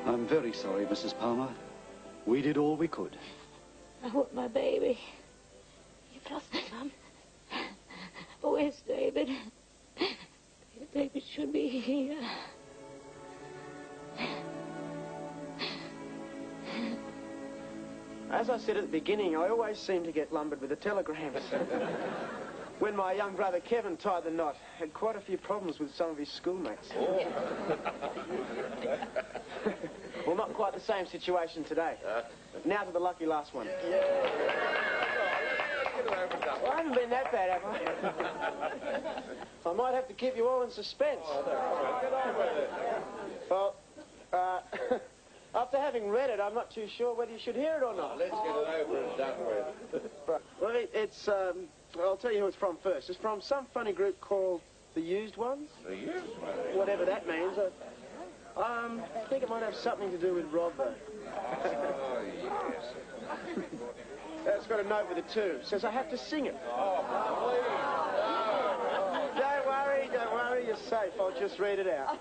I'm very sorry, Mrs. Palmer. We did all we could. I want my baby. You've lost my Mum. Where's David? David should be here. As I said at the beginning, I always seem to get lumbered with the telegrams. When my young brother Kevin tied the knot, had quite a few problems with some of his schoolmates. Oh. Well, not quite the same situation today. Now to the lucky last one. Well, I haven't been that bad, have I? I might have to keep you all in suspense. Well, after having read it, I'm not too sure whether you should hear it or not. Let's get it over and done with. Right. Well, it's, I'll tell you who it's from first. It's from some funny group called The Used Ones. The Used Ones? Whatever that means. I think it might have something to do with Rob, though. Oh, yes. It's got a note with it, too. It says I have to sing it. Oh, please. Don't worry, you're safe. I'll just read it out.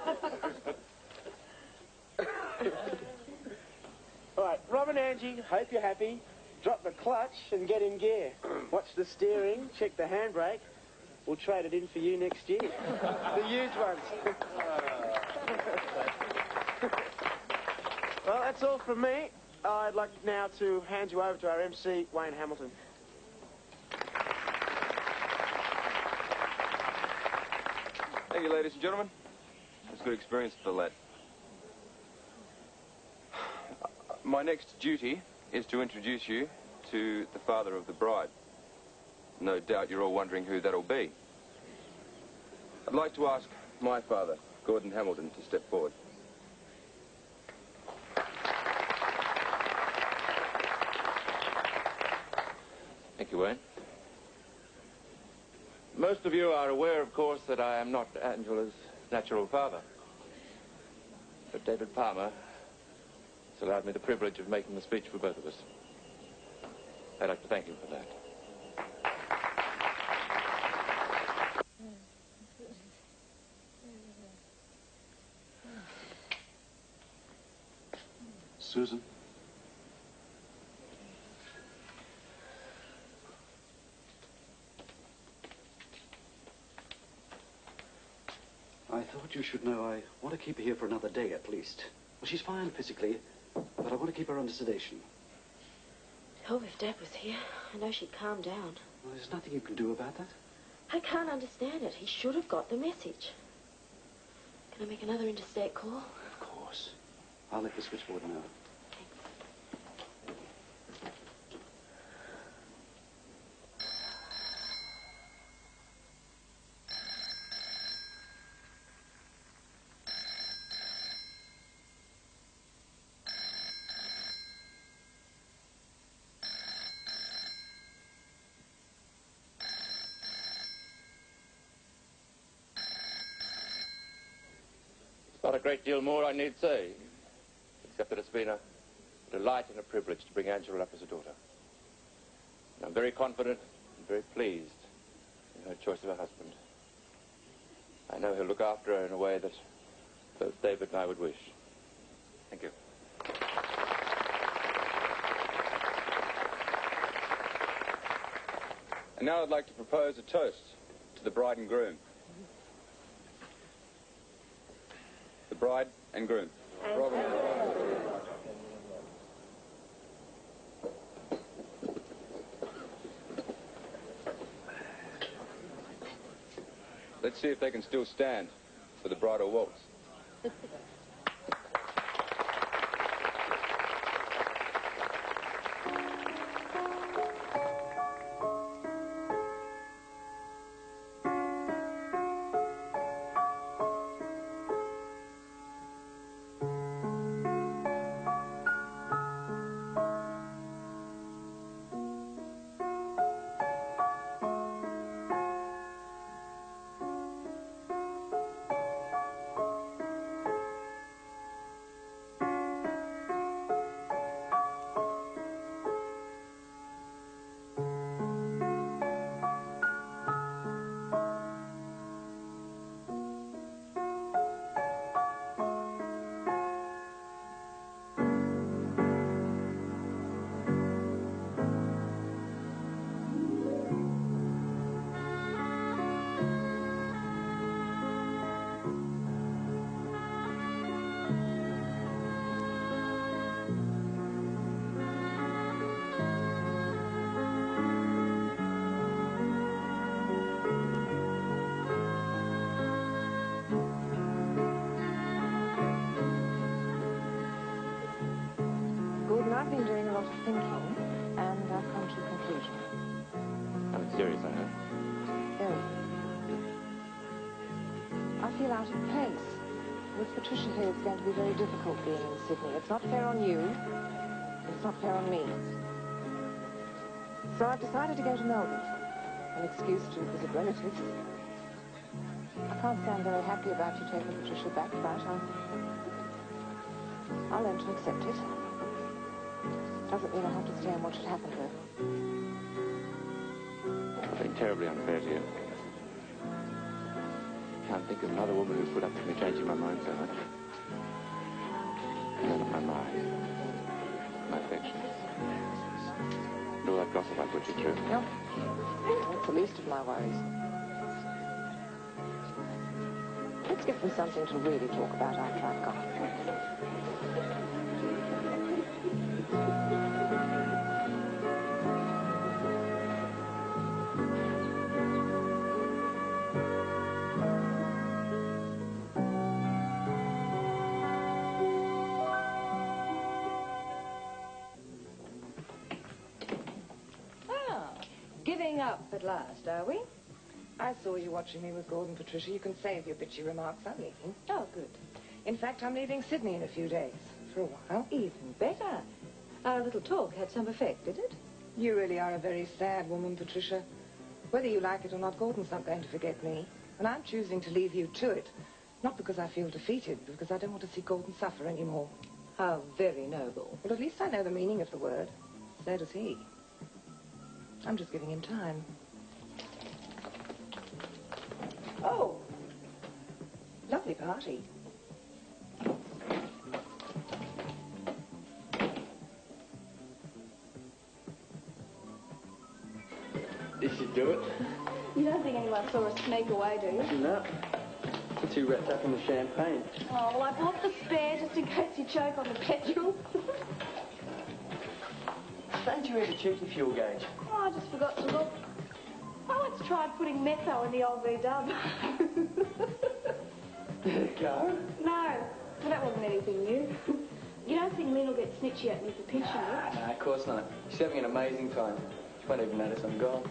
All right, Rob and Angie, hope you're happy. Drop the clutch and get in gear. Watch the steering, check the handbrake. We'll trade it in for you next year. The used ones. Well, that's all from me. I'd like now to hand you over to our MC, Wayne Hamilton. Thank you, ladies and gentlemen. It's a good experience for the lad. My next duty is to introduce you to the father of the bride. No doubt you're all wondering who that'll be. I'd like to ask my father, Gordon Hamilton, to step forward. Thank you, Wayne. Most of you are aware, of course, that I am not Angela's natural father. But David Palmer has allowed me the privilege of making the speech for both of us. I'd like to thank him for that. Susan? I thought you should know I want to keep her here for another day at least. Well, she's fine physically, but I want to keep her under sedation. Oh, if Dad was here, I know she'd calm down. Well, there's nothing you can do about that. I can't understand it. He should have got the message. Can I make another interstate call? Of course. I'll let the switchboard know. Not a great deal more I need say, except that it's been a delight and a privilege to bring Angela up as a daughter. And I'm very confident and very pleased in her choice of a husband. I know he'll look after her in a way that both David and I would wish. Thank you. And now I'd like to propose a toast to the bride and groom. The bride and groom. Let's see if they can still stand for the bridal waltz. I've been doing a lot of thinking, and I've come to a conclusion. I'm serious, I know. Very. I feel out of place. With Patricia here, it's going to be very difficult being in Sydney. It's not fair on you. It's not fair on me. So I've decided to go to Melbourne. An excuse to visit relatives. I can't say I'm very happy about you taking Patricia back, but I'll learn to accept it. Doesn't mean I have to stay and watch it happen, though. I've been terribly unfair to you. Can't think of another woman who put up with me changing my mind so much. And then my mind, my affections, and all that gossip I put you through. No. That's the least of my worries. Let's give them something to really talk about after I've gone. Giving up at last, are we? I saw you watching me with Gordon, Patricia. You can save your bitchy remarks. I'm leaving. Oh, good. In fact, I'm leaving Sydney in a few days. For a while. Even better. Our little talk had some effect, did it? You really are a very sad woman, Patricia. Whether you like it or not, Gordon's not going to forget me. And I'm choosing to leave you to it. Not because I feel defeated, but because I don't want to see Gordon suffer anymore. How very noble. Well, at least I know the meaning of the word. So does he. I'm just giving him time. Oh, lovely party. This should do it. You don't think anyone saw us sneak away, do you? No. Too wrapped up in the champagne. Oh, well, I bought the spare just in case you choke on the petrol. Don't you ever check your fuel gauge? Oh, I just forgot to look. I once tried putting metho in the old V-dub. Did it go? No, well, that wasn't anything new. You don't think Lynn will get snitchy at me for pinching you? No, of course not. She's having an amazing time. She won't even notice I'm gone.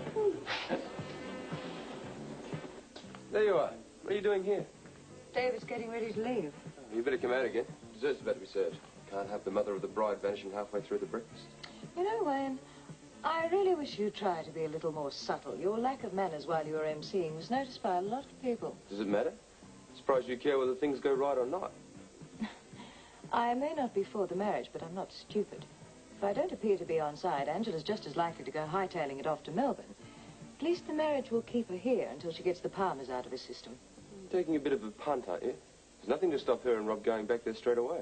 There you are. What are you doing here? David's getting ready to leave. You better come out again. Dessert's about to be served. Can't have the mother of the bride vanishing halfway through the breakfast. You know, Wayne, I really wish you'd try to be a little more subtle. Your lack of manners while you were emceeing was noticed by a lot of people. Does it matter? Surprised you care whether things go right or not. I may not be for the marriage, but I'm not stupid. If I don't appear to be on side, Angela's just as likely to go hightailing it off to Melbourne. At least the marriage will keep her here until she gets the Palmers out of her system. You're taking a bit of a punt, aren't you? There's nothing to stop her and Rob going back there straight away.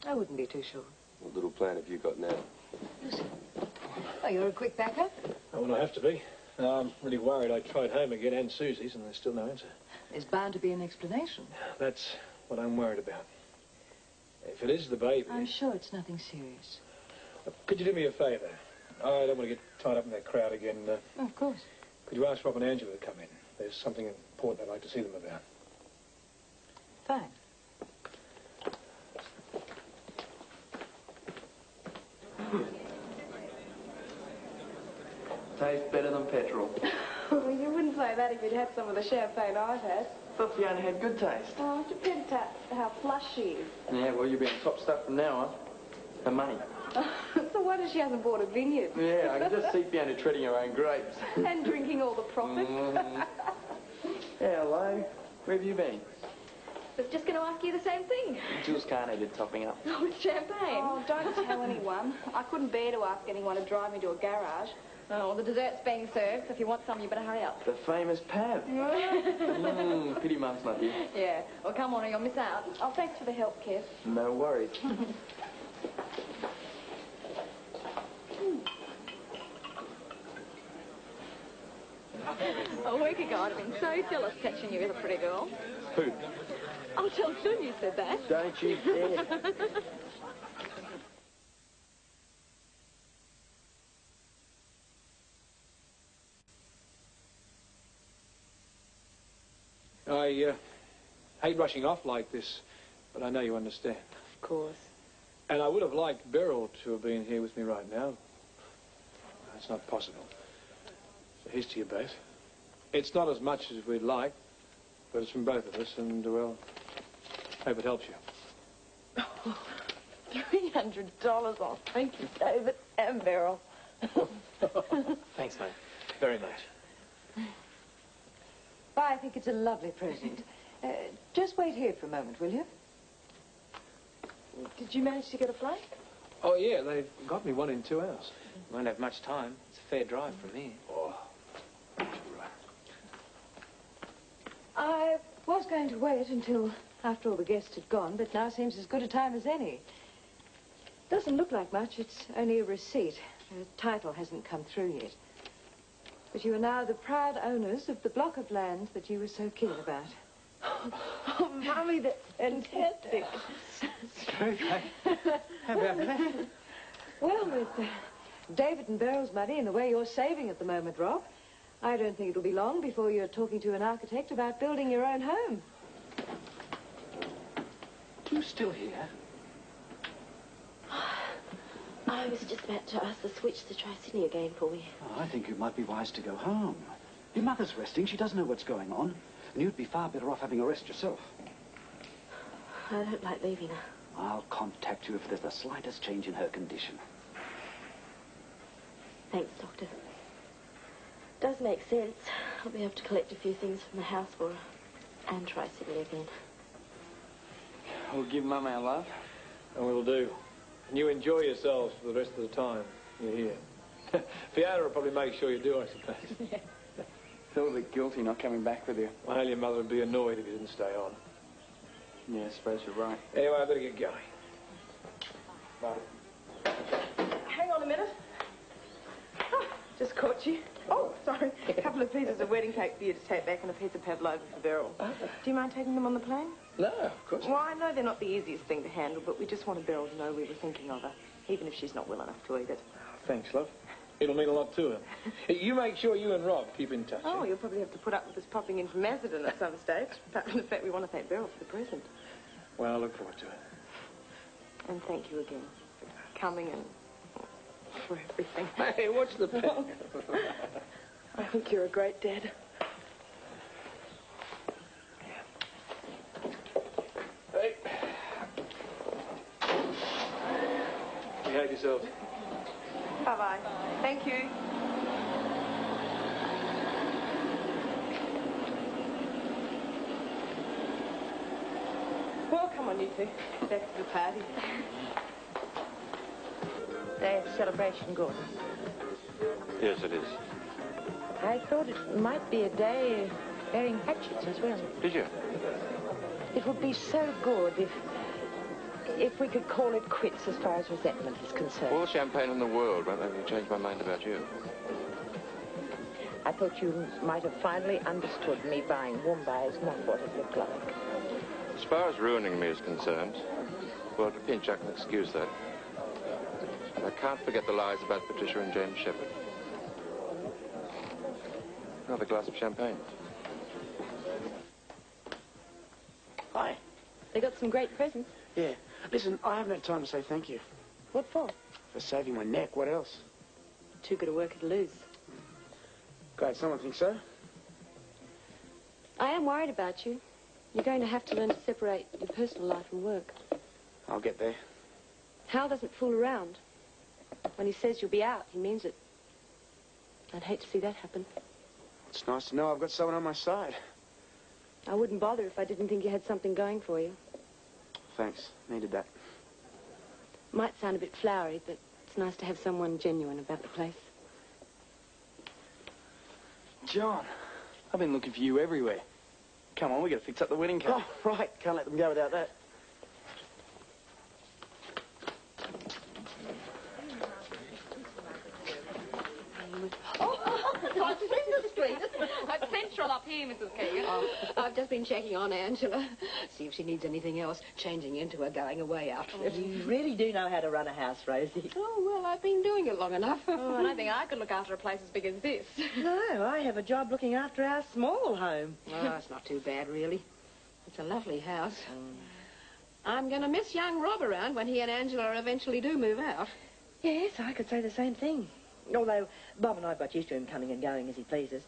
I wouldn't be too sure. What little plan have you got now? Lucy. Oh, you're a quick backer. Oh, well, I have to be. I'm really worried. I tried home again and Susie's, and there's still no answer. There's bound to be an explanation. That's what I'm worried about. If it is the baby... I'm sure it's nothing serious. Could you do me a favour? I don't want to get tied up in that crowd again. Of course. Could you ask Rob and Angela to come in? There's something important I'd like to see them about. Fine. Tastes better than petrol. Well, you wouldn't say that if you'd had some of the champagne I've had. Thought Fiona had good taste. Oh, it depends how flush she is. Yeah, well, you'll be on top stuff from now on. For money. So why does she hasn't bought a vineyard? Yeah, I can just see Fiona treading her own grapes. And drinking all the profit. Yeah, hello. Where have you been? I was just going to ask you the same thing. Jules can't eat topping up. Oh, with champagne? Oh, don't tell anyone. I couldn't bear to ask anyone to drive me to a garage. Oh, the dessert's being served, so if you want some, you better hurry up. The famous Pav. Pity Mum's not here. Yeah. Well, come on or you'll miss out. Oh, thanks for the help, Kev. No worries. A week ago, I'd have been so jealous catching you with a pretty girl. Who? I'll tell June you said that. Don't you dare. I hate rushing off like this, but I know you understand. Of course. And I would have liked Beryl to have been here with me right now. That's not possible. So here's to you both. It's not as much as we'd like, but it's from both of us, and, well, hope it helps you. $300. Oh, thank you, David and Beryl. Thanks, mate. Very much. I think it's a lovely present. Just wait here for a moment, will you? Did you manage to get a flight? Oh, yeah, they've got me one in 2 hours. Won't have much time. It's a fair drive from here. Oh, right. I was going to wait until after all the guests had gone, but now seems as good a time as any. Doesn't look like much. It's only a receipt. The title hasn't come through yet. But you are now the proud owners of the block of land that you were so keen about. Oh, Mummy, that's fantastic. True, how about that? Well, with David and Beryl's money and the way you're saving at the moment, Rob, I don't think it'll be long before you're talking to an architect about building your own home. You still here? I was just about to ask the switch to try Sydney again for me. Oh, I think it might be wise to go home. Your mother's resting. She doesn't know what's going on. And you'd be far better off having a rest yourself. I don't like leaving her. I'll contact you if there's the slightest change in her condition. Thanks, Doctor. Does make sense. I'll be able to collect a few things from the house for her and try Sydney again. We'll give Mum our love. And we'll do. And you enjoy yourselves for the rest of the time you're here. Fiona will probably make sure you do, I suppose. Yeah. Feel a bit guilty not coming back with you. Well, your mother would be annoyed if you didn't stay on. Yeah, I suppose you're right. Anyway, I better get going. Bye. Hang on a minute. Oh, just caught you. Oh, sorry. A couple of pieces of wedding cake for you to take back and a piece of pavlova for Beryl. Do you mind taking them on the plane? No, of course Well, I know they're not the easiest thing to handle, but we just wanted Beryl to know we were thinking of her, even if she's not well enough to eat it. Thanks, love. It'll mean a lot to her. You make sure you and Rob keep in touch. Oh, you'll probably have to put up with us popping in from Macedon at some stage. Apart from the fact we want to thank Beryl for the present. Well, I look forward to it. And thank you again for coming and for everything. Hey, watch the pen. I think you're a great dad. Hey. Behave yourselves. Bye-bye. Thank you. Well, come on, you two. Back to the party. Day of celebration, Gordon. Yes, it is. I thought it might be a day of bearing hatchets as well. Did you? It would be so good if we could call it quits as far as resentment is concerned. All the champagne in the world won't make me change my mind about you. I thought you might have finally understood me buying Mumbai is not what it looked like. As far as ruining me is concerned, well, at a pinch I can excuse that. But I can't forget the lies about Patricia and James Shepherd. Another glass of champagne. Hi. They got some great presents. Yeah. Listen, I haven't had time to say thank you. What for? For saving my neck. What else? Too good a worker to lose. Glad someone thinks so. I am worried about you. You're going to have to learn to separate your personal life from work. I'll get there. Hal doesn't fool around. When he says you'll be out, he means it. I'd hate to see that happen. It's nice to know I've got someone on my side. I wouldn't bother if I didn't think you had something going for you. Thanks. Needed that. Might sound a bit flowery, but it's nice to have someone genuine about the place. John, I've been looking for you everywhere. Come on, we got to fix up the wedding cake. Oh, right. Can't let them go without that. I've seen the street. It's central up here, Mrs. Keegan. I've just been checking on Angela. See if she needs anything else, changing into a going-away outfit. You really do know how to run a house, Rosie. Oh, well, I've been doing it long enough. Oh, I don't think I could look after a place as big as this. No, I have a job looking after our small home. Oh, it's not too bad, really. It's a lovely house. I'm going to miss young Rob around when he and Angela eventually do move out. Yes, I could say the same thing. Although Bob and I got used to him coming and going as he pleases.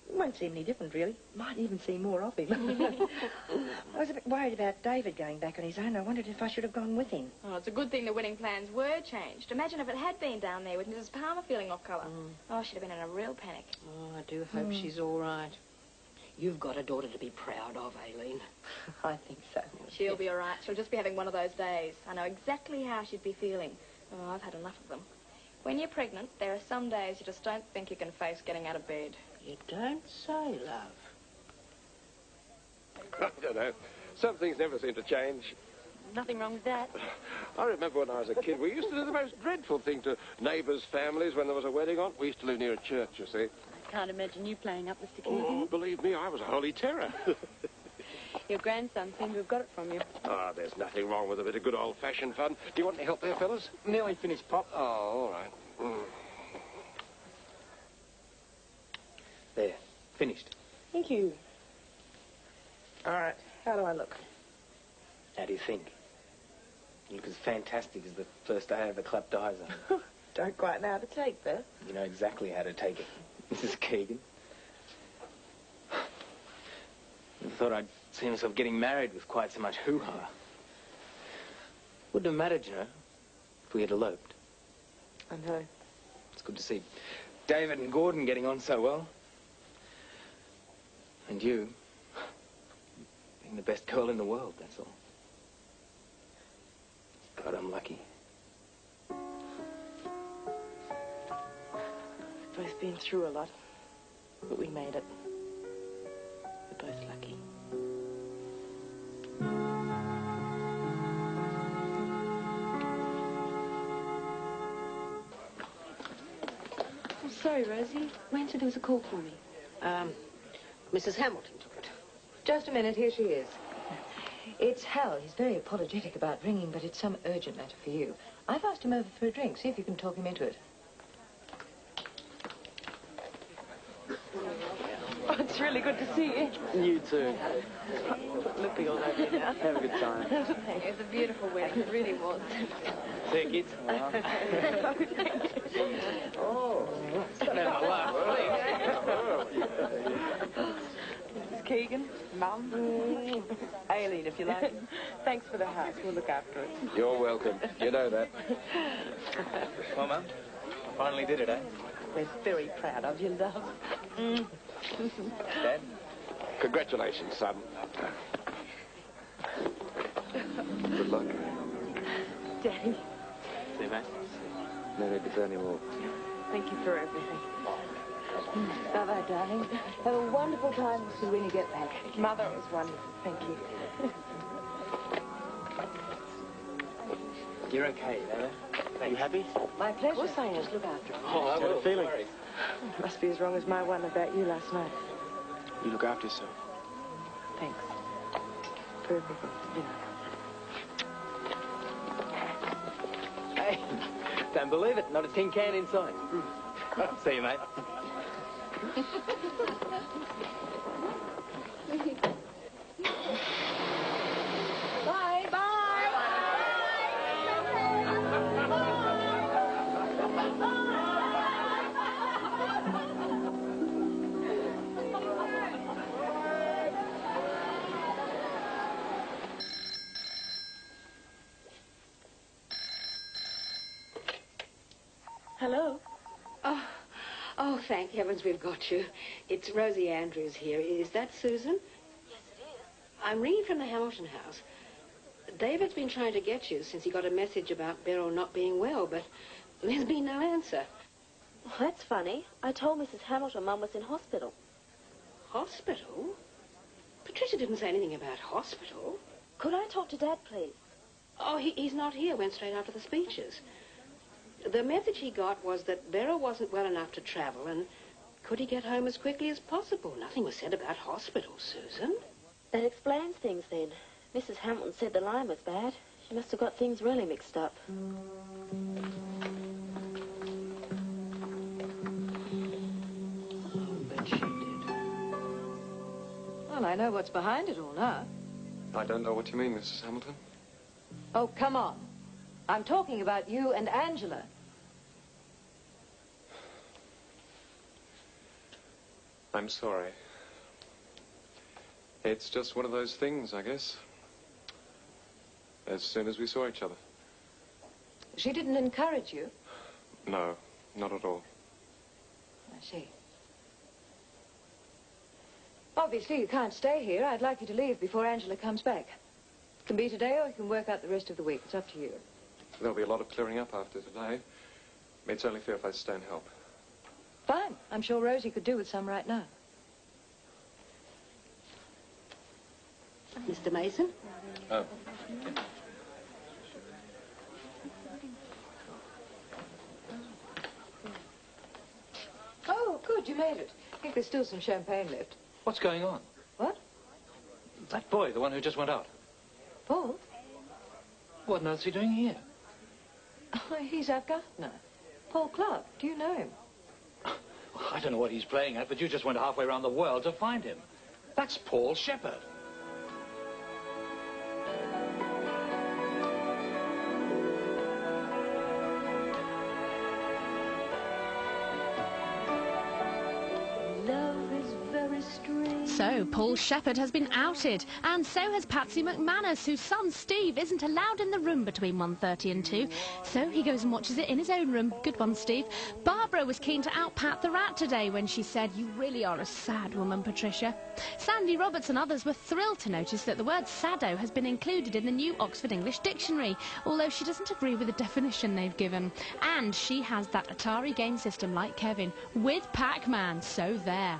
Won't seem any different, really. Might even see more of him. I was a bit worried about David going back on his own. I wondered if I should have gone with him. Oh, it's a good thing the wedding plans were changed. Imagine if it had been down there with Mrs. Palmer feeling off colour. Oh, she'd have been in a real panic. Oh, I do hope she's all right. You've got a daughter to be proud of, Aileen. I think so. She'll be all right. She'll just be having one of those days. I know exactly how she'd be feeling. Oh, I've had enough of them. When you're pregnant, there are some days you just don't think you can face getting out of bed. You don't say, love. I don't know. Some things never seem to change. Nothing wrong with that. I remember when I was a kid, we used to do the most dreadful thing to neighbours' families when there was a wedding on. We used to live near a church, you see. I can't imagine you playing up, Mr. Keegan. Oh, believe me, I was a holy terror. Your grandson seemed to have got it from you. Ah, there's nothing wrong with a bit of good old-fashioned fun. Do you want any help there, fellas? Nearly finished, Pop. Oh, all right. There. Finished. Thank you. All right. How do I look? How do you think? You look as fantastic as the first day of the clapdizer. Don't quite know how to take that. You know exactly how to take it, Mrs. Keegan. Never thought I'd see myself getting married with quite so much hoo-ha. Wouldn't have mattered, you know, if we had eloped. I know. It's good to see David and Gordon getting on so well. And you being the best girl in the world, that's all. God, I'm lucky. We've both been through a lot, but we made it. We're both lucky. Oh, sorry, Rosie. Wayne said there was a call for me. Mrs. Hamilton took it. Just a minute, here she is. It's Hal. He's very apologetic about ringing, but it's some urgent matter for you. I've asked him over for a drink. See if you can talk him into it. Oh, it's really good to see you. You too. Loopy all over you now. Have a good time. It was a beautiful wedding. It really was. See you, kids. Oh. Don't have a laugh, please. Mrs. Keegan, Mum, Aileen, if you like. Thanks for the house. We'll look after it. You're welcome. You know that. Well, Mum, I finally did it, eh? We're very proud of you, love. Dad? Congratulations, son. Good luck. Daddy, See you, mate. No need to say any more. thank you for everything. Bye-bye, darling. Have a wonderful time when you get back. Mother, it was wonderful. Thank you. You're okay, Dad? Are you happy? My pleasure. Of course I am. Just look after him. Oh, I will. Feeling? Must be as wrong as my one about you last night. You look after yourself. Thanks. For everything, you know. Hey, don't believe it. Not a tin can inside. See you, mate. Bye. Bye. Hello. Oh, thank heavens we've got you. It's Rosie Andrews here. Is that Susan? Yes, it is. I'm ringing from the Hamilton house. David's been trying to get you since he got a message about Beryl not being well, but there's been no answer. Well, that's funny. I told Mrs. Hamilton Mum was in hospital. Hospital? Patricia didn't say anything about hospital. Could I talk to Dad, please? Oh, he's not here. Went straight after the speeches. The message he got was that Beryl wasn't well enough to travel, and could he get home as quickly as possible? Nothing was said about hospital, Susan. That explains things, then. Mrs. Hamilton said the line was bad. She must have got things really mixed up. Well, I know what's behind it all now. I don't know what you mean, Mrs. Hamilton. Oh, come on. I'm talking about you and Angela. I'm sorry. It's just one of those things, I guess. As soon as we saw each other. She didn't encourage you? No, not at all. I see. Obviously, you can't stay here. I'd like you to leave before Angela comes back. It can be today, or you can work out the rest of the week. It's up to you. There'll be a lot of clearing up after today. It's only fair if I stay and help. Fine. I'm sure Rosie could do with some right now. Mr. Mason? Oh. Oh, good. You made it. I think there's still some champagne left. What's going on? What? That boy, the one who just went out. Paul? What on earth is he doing here? Oh, he's our gardener. Paul Clark. Do you know him? I don't know what he's playing at, but you just went halfway around the world to find him. That's Paul Shepherd. So, Paul Shepherd has been outed, and so has Patsy McManus, whose son Steve isn't allowed in the room between 1:30 and 2, so he goes and watches it in his own room. Good one, Steve. Barbara was keen to out-Pat the rat today when she said, "You really are a sad woman, Patricia." Sandy Roberts and others were thrilled to notice that the word sado has been included in the new Oxford English Dictionary, although she doesn't agree with the definition they've given. And she has that Atari game system like Kevin, with Pac-Man, so there.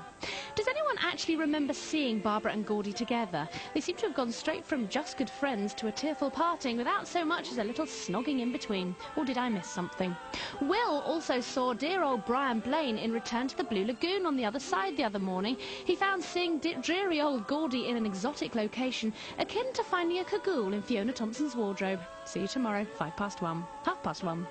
Does anyone actually remember seeing Barbara and Gordy together? They seem to have gone straight from just good friends to a tearful parting without so much as a little snogging in between. Or did I miss something? Will also saw dear old Brian Blaine in Return to the Blue Lagoon on the other side the other morning. He found seeing dreary old Gordy in an exotic location akin to finding a cagoule in Fiona Thompson's wardrobe. See you tomorrow, 1:05. 1:30.